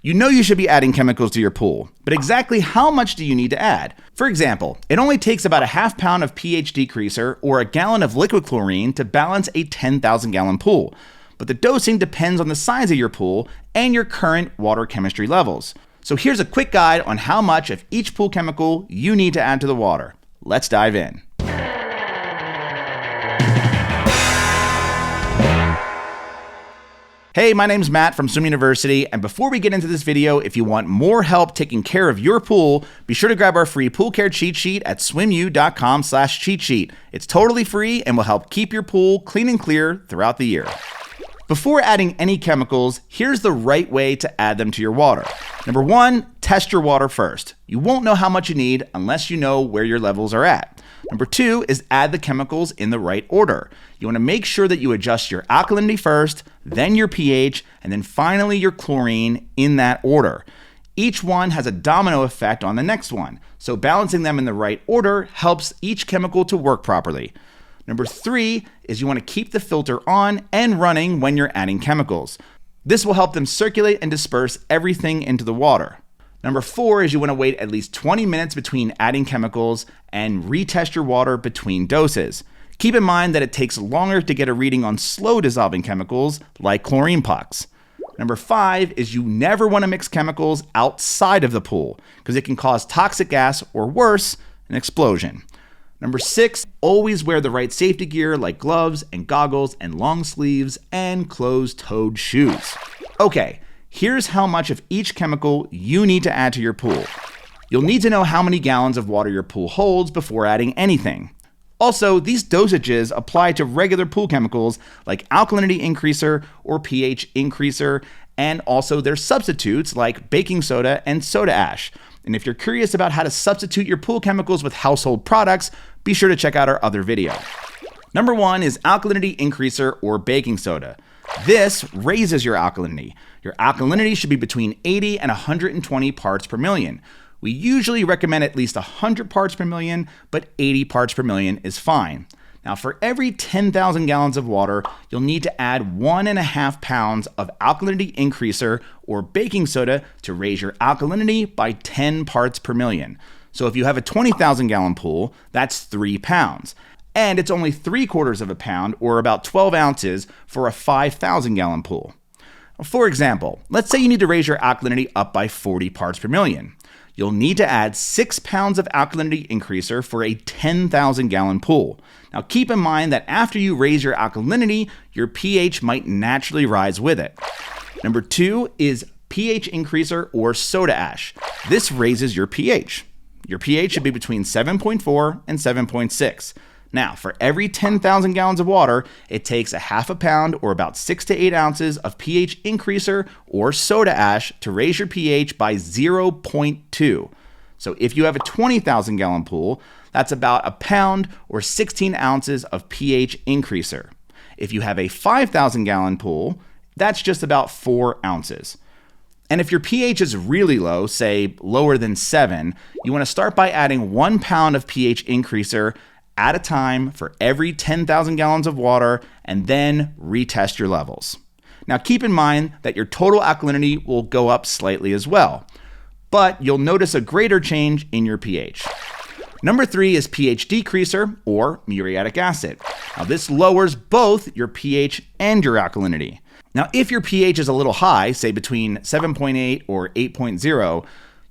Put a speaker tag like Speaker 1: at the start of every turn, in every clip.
Speaker 1: You know you should be adding chemicals to your pool, but exactly how much do you need to add? For example, it only takes about a half pound of pH decreaser or a gallon of liquid chlorine to balance a 10,000 gallon pool, but the dosing depends on the size of your pool and your current water chemistry levels. So here's a quick guide on how much of each pool chemical you need to add to the water. Let's dive in. Hey, my name's Matt from Swim University, and before we get into this video, if you want more help taking care of your pool, be sure to grab our free pool care cheat sheet at swimu.com/cheat sheet. It's totally free and will help keep your pool clean and clear throughout the year. Before adding any chemicals, here's the right way to add them to your water. Number one, test your water first. You won't know how much you need unless you know where your levels are at. Number two is add the chemicals in the right order. You want to make sure that you adjust your alkalinity first, then your pH, and then finally your chlorine in that order. Each one has a domino effect on the next one, so balancing them in the right order helps each chemical to work properly. Number three is you want to keep the filter on and running when you're adding chemicals. This will help them circulate and disperse everything into the water. Number four is you want to wait at least 20 minutes between adding chemicals and retest your water between doses. Keep in mind that it takes longer to get a reading on slow dissolving chemicals like chlorine pucks. Number five is you never want to mix chemicals outside of the pool because it can cause toxic gas or worse, an explosion. Number six, always wear the right safety gear like gloves and goggles and long sleeves and closed-toed shoes. Okay, here's how much of each chemical you need to add to your pool. You'll need to know how many gallons of water your pool holds before adding anything. Also, these dosages apply to regular pool chemicals like alkalinity increaser or pH increaser, and also their substitutes like baking soda and soda ash. And if you're curious about how to substitute your pool chemicals with household products, be sure to check out our other video. Number one is alkalinity increaser or baking soda. This raises your alkalinity. Your alkalinity should be between 80 and 120 parts per million. We usually recommend at least 100 parts per million, but 80 parts per million is fine. Now, for every 10,000 gallons of water, you'll need to add 1.5 pounds of alkalinity increaser or baking soda to raise your alkalinity by 10 parts per million. So if you have a 20,000 gallon pool, that's 3 pounds. And it's only 3/4 of a pound or about 12 ounces for a 5,000 gallon pool. For example, let's say you need to raise your alkalinity up by 40 parts per million. You'll need to add 6 pounds of alkalinity increaser for a 10,000 gallon pool. Now keep in mind that after you raise your alkalinity, your pH might naturally rise with it. Number two is pH increaser or soda ash. This raises your pH. Your pH should be between 7.4 and 7.6. Now, for every 10,000 gallons of water, it takes a half a pound or about 6 to 8 ounces of pH increaser or soda ash to raise your pH by 0.2. So if you have a 20,000 gallon pool, that's about a pound or 16 ounces of pH increaser. If you have a 5,000 gallon pool, that's just about 4 ounces. And if your pH is really low, say lower than 7, you want to start by adding 1 pound of pH increaser at a time for every 10,000 gallons of water and then retest your levels. Now keep in mind that your total alkalinity will go up slightly as well, but you'll notice a greater change in your pH. Number three is pH decreaser or muriatic acid. Now this lowers both your pH and your alkalinity. Now if your pH is a little high, say between 7.8 or 8.0,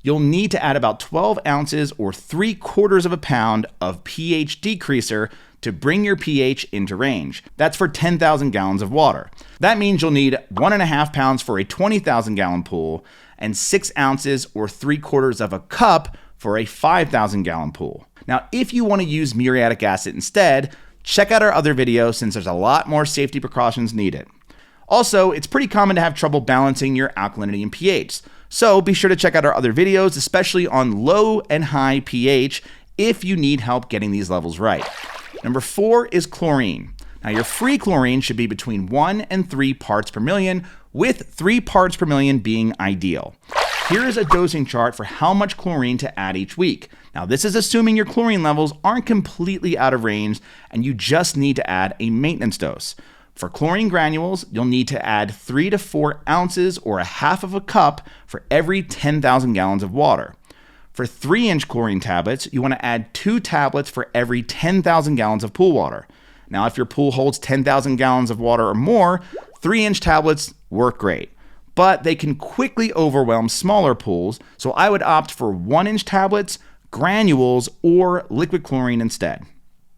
Speaker 1: you'll need to add about 12 ounces or 3/4 of a pound of pH decreaser to bring your pH into range. That's for 10,000 gallons of water. That means you'll need 1.5 pounds for a 20,000 gallon pool and 6 ounces or 3/4 of a cup for a 5,000 gallon pool. Now, if you want to use muriatic acid instead, check out our other video since there's a lot more safety precautions needed. Also, it's pretty common to have trouble balancing your alkalinity and pH. So be sure to check out our other videos, especially on low and high pH, if you need help getting these levels right. Number four is chlorine. Now your free chlorine should be between 1 and 3 parts per million, with 3 parts per million being ideal. Here is a dosing chart for how much chlorine to add each week. Now this is assuming your chlorine levels aren't completely out of range and you just need to add a maintenance dose. For chlorine granules, you'll need to add 3 to 4 ounces or a half of a cup for every 10,000 gallons of water. For 3-inch chlorine tablets, you want to add 2 tablets for every 10,000 gallons of pool water. Now, if your pool holds 10,000 gallons of water or more, 3-inch tablets work great, but they can quickly overwhelm smaller pools, so I would opt for 1-inch tablets, granules, or liquid chlorine instead.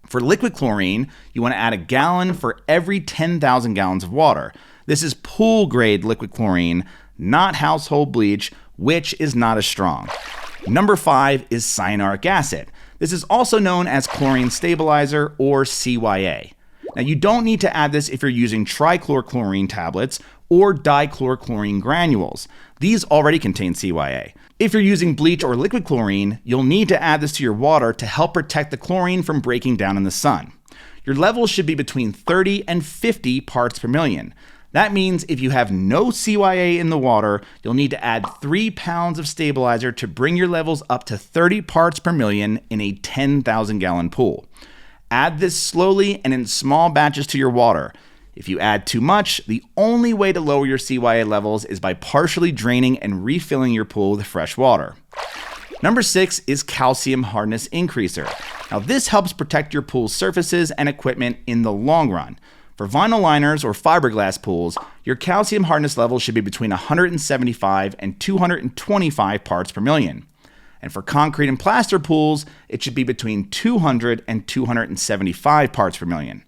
Speaker 1: For liquid chlorine, you want to add a gallon for every 10,000 gallons of water. This is pool-grade liquid chlorine, not household bleach, which is not as strong. Number 5 is cyanuric acid. This is also known as chlorine stabilizer or CYA. Now, you don't need to add this if you're using trichlorchlorine tablets or dichlorchlorine granules. These already contain CYA. If you're using bleach or liquid chlorine, you'll need to add this to your water to help protect the chlorine from breaking down in the sun. Your levels should be between 30 and 50 parts per million. That means if you have no CYA in the water, you'll need to add 3 pounds of stabilizer to bring your levels up to 30 parts per million in a 10,000 gallon pool. Add this slowly and in small batches to your water. If you add too much, the only way to lower your CYA levels is by partially draining and refilling your pool with fresh water. Number 6 is calcium hardness increaser. Now, this helps protect your pool's surfaces and equipment in the long run. For vinyl liners or fiberglass pools, your calcium hardness levels should be between 175 and 225 parts per million. And for concrete and plaster pools, it should be between 200 and 275 parts per million.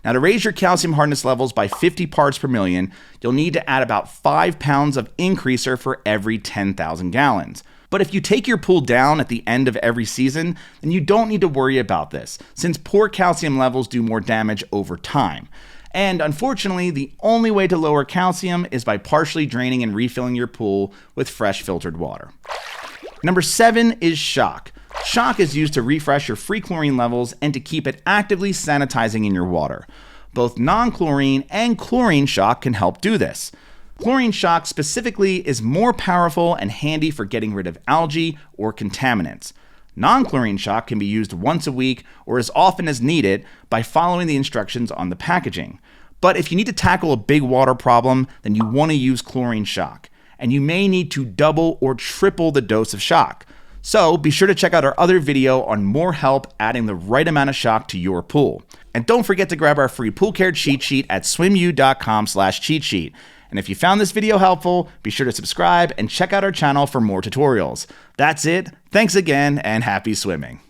Speaker 1: Now, to raise your calcium hardness levels by 50 parts per million, you'll need to add about 5 pounds of increaser for every 10,000 gallons. But if you take your pool down at the end of every season, then you don't need to worry about this, since poor calcium levels do more damage over time. And unfortunately, the only way to lower calcium is by partially draining and refilling your pool with fresh filtered water. Number 7 is shock. Shock is used to refresh your free chlorine levels and to keep it actively sanitizing in your water. Both non-chlorine and chlorine shock can help do this. Chlorine shock specifically is more powerful and handy for getting rid of algae or contaminants. Non-chlorine shock can be used once a week or as often as needed by following the instructions on the packaging. But if you need to tackle a big water problem, then you want to use chlorine shock. And you may need to double or triple the dose of shock. So be sure to check out our other video on more help adding the right amount of shock to your pool. And don't forget to grab our free pool care cheat sheet at swimu.com/cheat sheet. And if you found this video helpful, be sure to subscribe and check out our channel for more tutorials. That's it. Thanks again and happy swimming.